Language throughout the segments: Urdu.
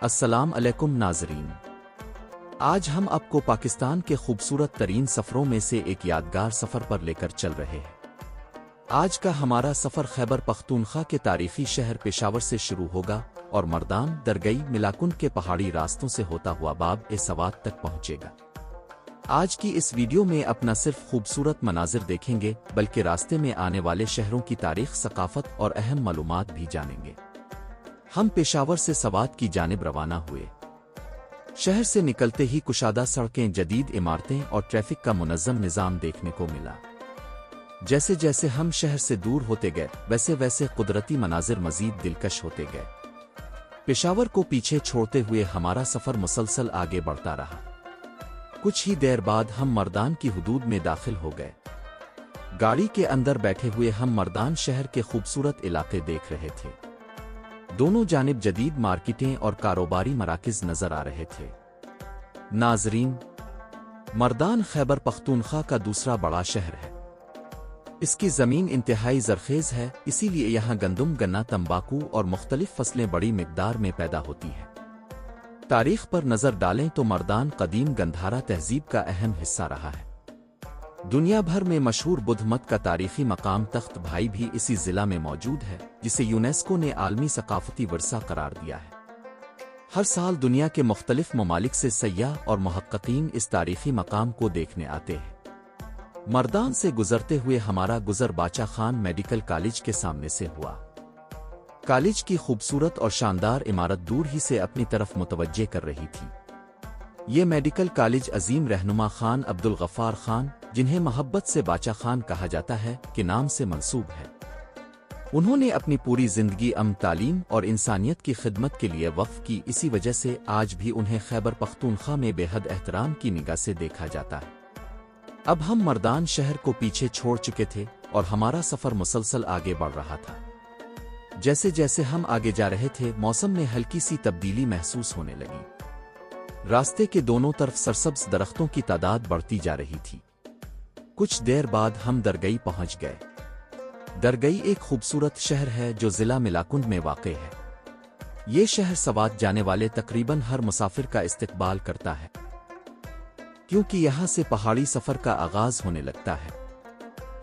السلام علیکم ناظرین، آج ہم آپ کو پاکستان کے خوبصورت ترین سفروں میں سے ایک یادگار سفر پر لے کر چل رہے ہیں۔ آج کا ہمارا سفر خیبر پختونخوا کے تاریخی شہر پشاور سے شروع ہوگا اور مردان، درگئی، ملاکنڈ کے پہاڑی راستوں سے ہوتا ہوا باب سوات تک پہنچے گا۔ آج کی اس ویڈیو میں اپنا صرف خوبصورت مناظر دیکھیں گے بلکہ راستے میں آنے والے شہروں کی تاریخ، ثقافت اور اہم معلومات بھی جانیں گے۔ ہم پشاور سے سوات کی جانب روانہ ہوئے۔ شہر سے نکلتے ہی کشادہ سڑکیں، جدید عمارتیں اور ٹریفک کا منظم نظام دیکھنے کو ملا۔ جیسے جیسے ہم شہر سے دور ہوتے گئے ویسے ویسے قدرتی مناظر مزید دلکش ہوتے گئے۔ پشاور کو پیچھے چھوڑتے ہوئے ہمارا سفر مسلسل آگے بڑھتا رہا۔ کچھ ہی دیر بعد ہم مردان کی حدود میں داخل ہو گئے۔ گاڑی کے اندر بیٹھے ہوئے ہم مردان شہر کے خوبصورت علاقے دیکھ رہے تھے۔ دونوں جانب جدید مارکیٹیں اور کاروباری مراکز نظر آ رہے تھے۔ ناظرین، مردان خیبر پختونخوا کا دوسرا بڑا شہر ہے۔ اس کی زمین انتہائی زرخیز ہے، اسی لیے یہاں گندم، گنا، تمباکو اور مختلف فصلیں بڑی مقدار میں پیدا ہوتی ہیں۔ تاریخ پر نظر ڈالیں تو مردان قدیم گندھارا تہذیب کا اہم حصہ رہا ہے۔ دنیا بھر میں مشہور بدھ مت کا تاریخی مقام تخت بھائی بھی اسی ضلع میں موجود ہے، جسے یونیسکو نے عالمی ثقافتی ورثہ قرار دیا ہے۔ ہر سال دنیا کے مختلف ممالک سے سیاح اور محققین اس تاریخی مقام کو دیکھنے آتے ہیں۔ مردان سے گزرتے ہوئے ہمارا گزر باچا خان میڈیکل کالج کے سامنے سے ہوا۔ کالج کی خوبصورت اور شاندار عمارت دور ہی سے اپنی طرف متوجہ کر رہی تھی۔ یہ میڈیکل کالج عظیم رہنما خان عبدالغفار خان، جنہیں محبت سے باچا خان کہا جاتا ہے، کے نام سے منسوب ہے۔ انہوں نے اپنی پوری زندگی تعلیم اور انسانیت کی خدمت کے لیے وقف کی، اسی وجہ سے آج بھی انہیں خیبر پختونخوا میں بے حد احترام کی نگاہ سے دیکھا جاتا ہے۔ اب ہم مردان شہر کو پیچھے چھوڑ چکے تھے اور ہمارا سفر مسلسل آگے بڑھ رہا تھا۔ جیسے جیسے ہم آگے جا رہے تھے، موسم میں ہلکی سی تبدیلی محسوس ہونے لگی۔ راستے کے دونوں طرف سرسبز درختوں کی تعداد بڑھتی جا رہی تھی۔ کچھ دیر بعد ہم درگئی پہنچ گئے۔ درگئی ایک خوبصورت شہر ہے جو ضلع ملاکنڈ میں واقع ہے۔ یہ شہر سوات جانے والے تقریباً ہر مسافر کا استقبال کرتا ہے، کیونکہ یہاں سے پہاڑی سفر کا آغاز ہونے لگتا ہے۔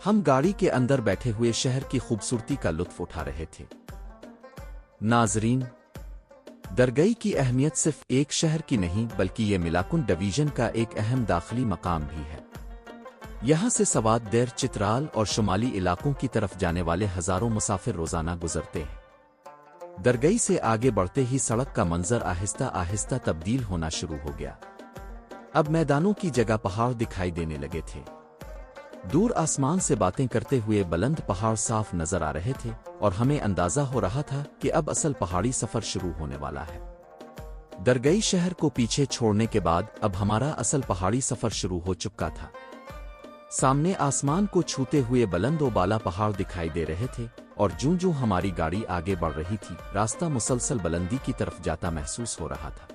ہم گاڑی کے اندر بیٹھے ہوئے شہر کی خوبصورتی کا لطف اٹھا رہے تھے۔ ناظرین، درگئی کی اہمیت صرف ایک شہر کی نہیں بلکہ یہ ملاکنڈ ڈویژن کا ایک اہم داخلی مقام بھی ہے۔ یہاں سے سوات، دیر، چترال اور شمالی علاقوں کی طرف جانے والے ہزاروں مسافر روزانہ گزرتے ہیں۔ درگئی سے آگے بڑھتے ہی سڑک کا منظر آہستہ آہستہ تبدیل ہونا شروع ہو گیا۔ اب میدانوں کی جگہ پہاڑ دکھائی دینے لگے تھے۔ دور آسمان سے باتیں کرتے ہوئے بلند پہاڑ صاف نظر آ رہے تھے اور ہمیں اندازہ ہو رہا تھا کہ اب اصل پہاڑی سفر شروع ہونے والا ہے۔ درگئی شہر کو پیچھے چھوڑنے کے بعد اب ہمارا اصل پہاڑی سفر شروع ہو چکا تھا۔ سامنے آسمان کو چھوتے ہوئے بلند و بالا پہاڑ دکھائی دے رہے تھے اور جوں جوں ہماری گاڑی آگے بڑھ رہی تھی، راستہ مسلسل بلندی کی طرف جاتا محسوس ہو رہا تھا۔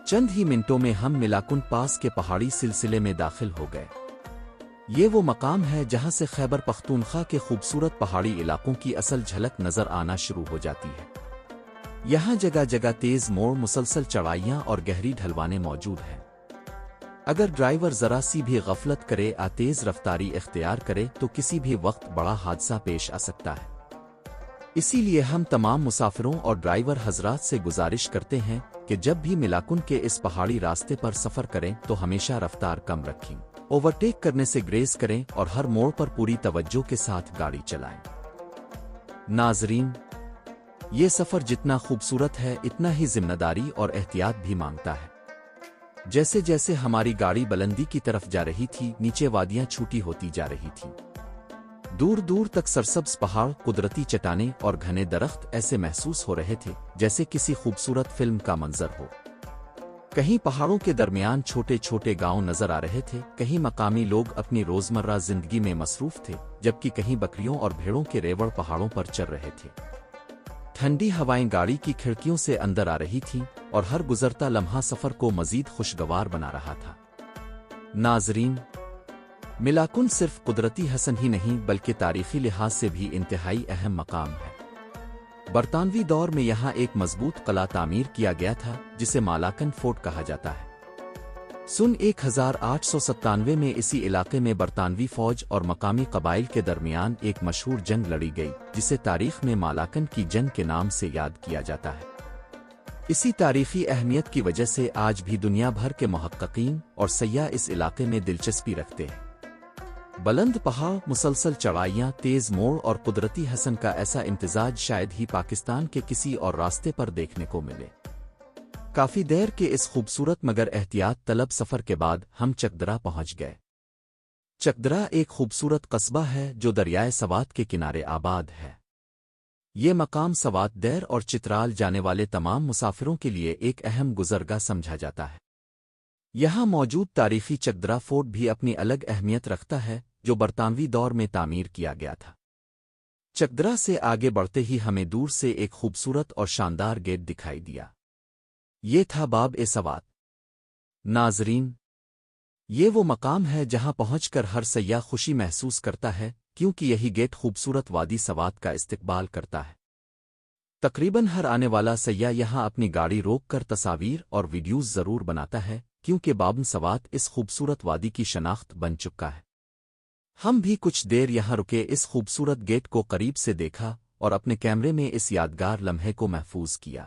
چند ہی منٹوں میں ہم ملاکنڈ پاس کے پہاڑی سلسلے میں داخل ہو گئے۔ یہ وہ مقام ہے جہاں سے خیبر پختونخوا کے خوبصورت پہاڑی علاقوں کی اصل جھلک نظر آنا شروع ہو جاتی ہے۔ یہاں جگہ جگہ تیز موڑ، مسلسل چڑھائیاں اور گہری ڈھلوانیں موجود ہیں۔ اگر ڈرائیور ذرا سی بھی غفلت کرے یا تیز رفتاری اختیار کرے تو کسی بھی وقت بڑا حادثہ پیش آ سکتا ہے۔ اسی لیے ہم تمام مسافروں اور ڈرائیور حضرات سے گزارش کرتے ہیں کہ جب بھی ملاکنڈ کے اس پہاڑی راستے پر سفر کریں تو ہمیشہ رفتار کم رکھیں، اوورٹیک کرنے سے گریز کریں اور ہر موڑ پر پوری توجہ کے ساتھ گاڑی چلائیں۔ ناظرین، یہ سفر جتنا خوبصورت ہے اتنا ہی ذمہ داری اور احتیاط بھی مانگتا ہے۔ جیسے جیسے ہماری گاڑی بلندی کی طرف جا رہی تھی، نیچے وادیاں چھوٹی ہوتی جا رہی تھیں۔ دور دور تک سرسبز پہاڑ، قدرتی چٹانیں اور گھنے درخت ایسے محسوس ہو رہے تھے جیسے کسی خوبصورت فلم کا منظر ہو۔ کہیں پہاڑوں کے درمیان چھوٹے چھوٹے گاؤں نظر آ رہے تھے، کہیں مقامی لوگ اپنی روزمرہ زندگی میں مصروف تھے، جبکہ کہیں بکریوں اور بھیڑوں کے ریوڑ پہاڑوں پر چل رہے تھے۔ ٹھنڈی ہوائیں گاڑی کی کھڑکیوں سے اندر آ رہی تھیں اور ہر گزرتا لمحہ سفر کو مزید خوشگوار بنا رہا تھا۔ ناظرین، ملاکنڈ صرف قدرتی حسن ہی نہیں بلکہ تاریخی لحاظ سے بھی انتہائی اہم مقام ہے۔ برطانوی دور میں یہاں ایک مضبوط قلعہ تعمیر کیا گیا تھا جسے مالاکن فورٹ کہا جاتا ہے۔ سن 1897 میں اسی علاقے میں برطانوی فوج اور مقامی قبائل کے درمیان ایک مشہور جنگ لڑی گئی جسے تاریخ میں مالاکن کی جنگ کے نام سے یاد کیا جاتا ہے۔ اسی تاریخی اہمیت کی وجہ سے آج بھی دنیا بھر کے محققین اور سیاح اس علاقے میں دلچسپی رکھتے ہیں۔ بلند پہاڑ، مسلسل چڑھائیاں، تیز موڑ اور قدرتی حسن کا ایسا امتزاج شاید ہی پاکستان کے کسی اور راستے پر دیکھنے کو ملے۔ کافی دیر کے اس خوبصورت مگر احتیاط طلب سفر کے بعد ہم چکدرا پہنچ گئے۔ چکدرا ایک خوبصورت قصبہ ہے جو دریائے سوات کے کنارے آباد ہے۔ یہ مقام سوات دیر اور چترال جانے والے تمام مسافروں کے لیے ایک اہم گزرگاہ سمجھا جاتا ہے۔ یہاں موجود تاریخی چکدرا فورٹ بھی اپنی الگ اہمیت رکھتا ہے جو برطانوی دور میں تعمیر کیا گیا تھا۔ چکدرا سے آگے بڑھتے ہی ہمیں دور سے ایک خوبصورت اور شاندار گیٹ دکھائی دیا۔ یہ تھا باب سوات۔ ناظرین، یہ وہ مقام ہے جہاں پہنچ کر ہر سیاح خوشی محسوس کرتا ہے کیونکہ یہی گیٹ خوبصورت وادی سوات کا استقبال کرتا ہے۔ تقریباً ہر آنے والا سیاح یہاں اپنی گاڑی روک کر تصاویر اور ویڈیوز ضرور بناتا ہے کیونکہ باب سوات اس خوبصورت وادی کی شناخت بن چکا ہے۔ ہم بھی کچھ دیر یہاں رکے، اس خوبصورت گیٹ کو قریب سے دیکھا اور اپنے کیمرے میں اس یادگار لمحے کو محفوظ کیا۔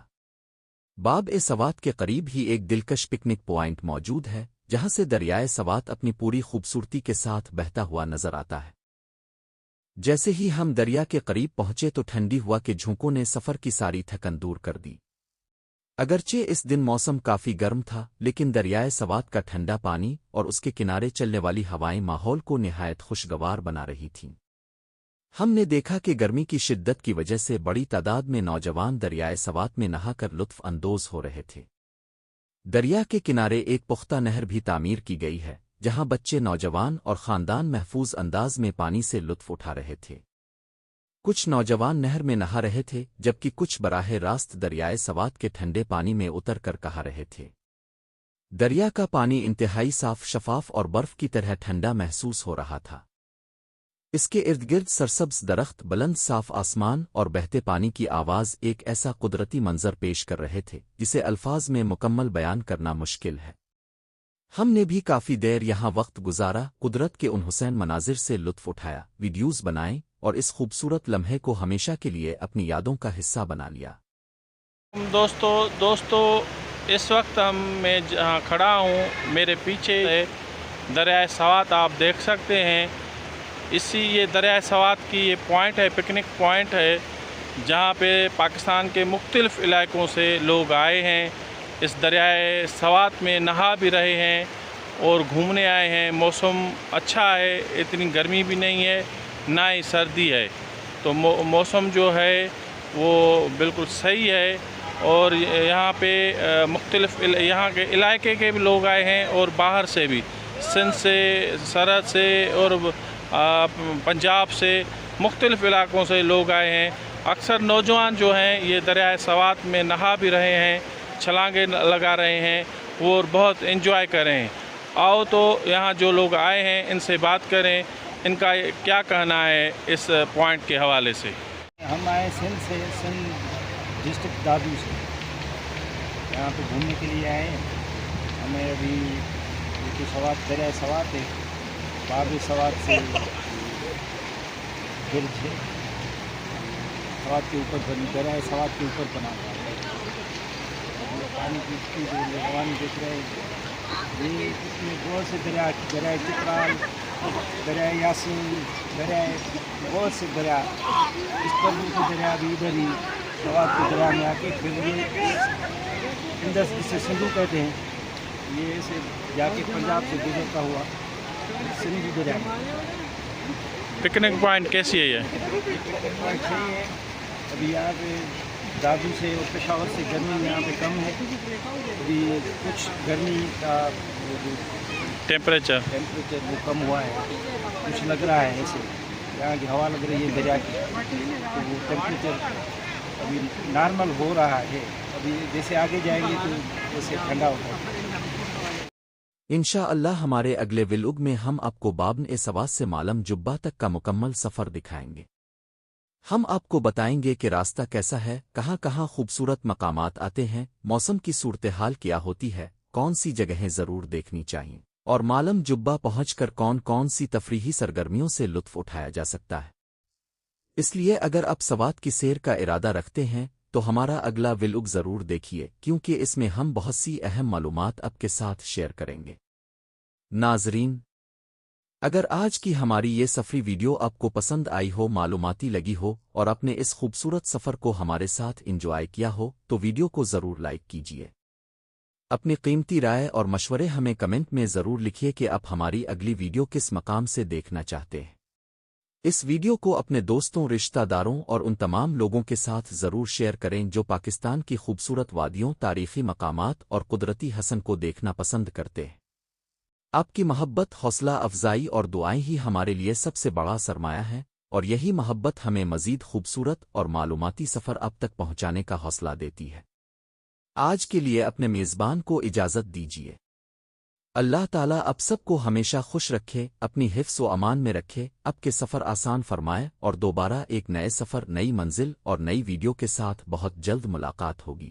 باب سوات کے قریب ہی ایک دلکش پکنک پوائنٹ موجود ہے جہاں سے دریائے سوات اپنی پوری خوبصورتی کے ساتھ بہتا ہوا نظر آتا ہے۔ جیسے ہی ہم دریا کے قریب پہنچے تو ٹھنڈی ہوا کے جھونکوں نے سفر کی ساری تھکن دور کر دی۔ اگرچہ اس دن موسم کافی گرم تھا لیکن دریائے سوات کا ٹھنڈا پانی اور اس کے کنارے چلنے والی ہوائیں ماحول کو نہایت خوشگوار بنا رہی تھیں۔ ہم نے دیکھا کہ گرمی کی شدت کی وجہ سے بڑی تعداد میں نوجوان دریائے سوات میں نہا کر لطف اندوز ہو رہے تھے۔ دریا کے کنارے ایک پختہ نہر بھی تعمیر کی گئی ہے جہاں بچے، نوجوان اور خاندان محفوظ انداز میں پانی سے لطف اٹھا رہے تھے۔ کچھ نوجوان نہر میں نہا رہے تھے جبکہ کچھ براہ راست دریائے سوات کے ٹھنڈے پانی میں اتر کر کہا رہے تھے۔ دریا کا پانی انتہائی صاف، شفاف اور برف کی طرح ٹھنڈا محسوس ہو رہا تھا۔ اس کے ارد گرد سرسبز درخت، بلند صاف آسمان اور بہتے پانی کی آواز ایک ایسا قدرتی منظر پیش کر رہے تھے جسے الفاظ میں مکمل بیان کرنا مشکل ہے۔ ہم نے بھی کافی دیر یہاں وقت گزارا، قدرت کے ان حسین مناظر سے لطف اٹھایا، ویڈیوز بنائیں اور اس خوبصورت لمحے کو ہمیشہ کے لیے اپنی یادوں کا حصہ بنا لیا۔ دوستو اس وقت میں جہاں کھڑا ہوں میرے پیچھے دریائے سوات آپ دیکھ سکتے ہیں۔ یہ دریائے سوات کی یہ پوائنٹ ہے، پکنک پوائنٹ ہے جہاں پہ پاکستان کے مختلف علاقوں سے لوگ آئے ہیں، اس دریائے سوات میں نہا بھی رہے ہیں اور گھومنے آئے ہیں۔ موسم اچھا ہے، اتنی گرمی بھی نہیں ہے نہ ہی سردی ہے، تو موسم جو ہے وہ بالکل صحیح ہے۔ اور یہاں پہ مختلف یہاں کے علاقے کے بھی لوگ آئے ہیں اور باہر سے بھی، سندھ سے، سرحد سے اور پنجاب سے، مختلف علاقوں سے لوگ آئے ہیں۔ اکثر نوجوان جو ہیں یہ دریائے سوات میں نہا بھی رہے ہیں، چھلانگیں لگا رہے ہیں اور بہت انجوائے کر رہے ہیں۔ آؤ تو یہاں جو لوگ آئے ہیں ان سے بات کریں، ان کا کیا کہنا ہے اس پوائنٹ کے حوالے سے۔ ہم آئے سندھ سے، سندھ ڈسٹرکٹ دادو سے، یہاں پہ گھومنے کے لیے آئے ہیں۔ ہمیں ابھی سوات، دریائے سوات ہے، باب سوات سے برج ہے، سوات کے اوپر بنی، دریائے سوات کے اوپر بنا ہوا ہے۔ پانی کی جو روانی دیکھ رہے ہیں، یہ اس میں بہت سے دریائے چترال، دریائے یاسین، دریائے، بہت سے دریا، اس پر بھی دریا بھی ادھر ہی سوات کے دریا میں آ کے پھر یہ اندر سے سندھو کہتے ہیں، یہ اسے جا کے پنجاب سے گزرتا ہوا سندھو دریا میں۔ پکنک پوائنٹ کیسی ہے یہ؟ پکنک پوائنٹ صحیح ہے۔ ابھی یہاں پہ دادو سے اور پشاور سے گرمی یہاں پہ کم ہے، ابھی کچھ گرمی کا ٹیمپریچر وہ کم ہوا ہے، کچھ لگ رہا ہے ایسے، یہاں کی ہوا لگ رہی ہے دریا کی، تو وہ ٹیمپریچر ابھی نارمل ہو رہا ہے۔ ابھی جیسے آگے جائیں گے تو جیسے ٹھنڈا ہوگا۔ انشاءاللہ ہمارے اگلے ولاگ میں ہم آپ کو بابن سوات سے مالم جبہ تک کا مکمل سفر دکھائیں گے۔ ہم آپ کو بتائیں گے کہ راستہ کیسا ہے، کہاں کہاں خوبصورت مقامات آتے ہیں، موسم کی صورتحال کیا ہوتی ہے، کون سی جگہیں ضرور دیکھنی چاہیے، اور معلم جبہ پہنچ کر کون کون سی تفریحی سرگرمیوں سے لطف اٹھایا جا سکتا ہے۔ اس لیے اگر آپ سوات کی سیر کا ارادہ رکھتے ہیں تو ہمارا اگلا ولاگ ضرور دیکھیے، کیونکہ اس میں ہم بہت سی اہم معلومات آپ کے ساتھ شیئر کریں گے۔ ناظرین، اگر آج کی ہماری یہ سفری ویڈیو آپ کو پسند آئی ہو، معلوماتی لگی ہو اور آپ نے اس خوبصورت سفر کو ہمارے ساتھ انجوائے کیا ہو تو ویڈیو کو ضرور لائک کیجیے۔ اپنی قیمتی رائے اور مشورے ہمیں کمنٹ میں ضرور لکھیے کہ آپ ہماری اگلی ویڈیو کس مقام سے دیکھنا چاہتے ہیں۔ اس ویڈیو کو اپنے دوستوں، رشتہ داروں اور ان تمام لوگوں کے ساتھ ضرور شیئر کریں جو پاکستان کی خوبصورت وادیوں، تاریخی مقامات اور قدرتی حسن کو دیکھنا پسند کرتے ہیں۔ آپ کی محبت، حوصلہ افزائی اور دعائیں ہی ہمارے لیے سب سے بڑا سرمایہ ہیں، اور یہی محبت ہمیں مزید خوبصورت اور معلوماتی سفر اب تک پہنچانے کا حوصلہ دیتی ہے۔ آج کے لیے اپنے میزبان کو اجازت دیجیے۔ اللہ تعالیٰ آپ سب کو ہمیشہ خوش رکھے، اپنی حفظ و امان میں رکھے، آپ کے سفر آسان فرمائے، اور دوبارہ ایک نئے سفر، نئی منزل اور نئی ویڈیو کے ساتھ بہت جلد ملاقات ہوگی۔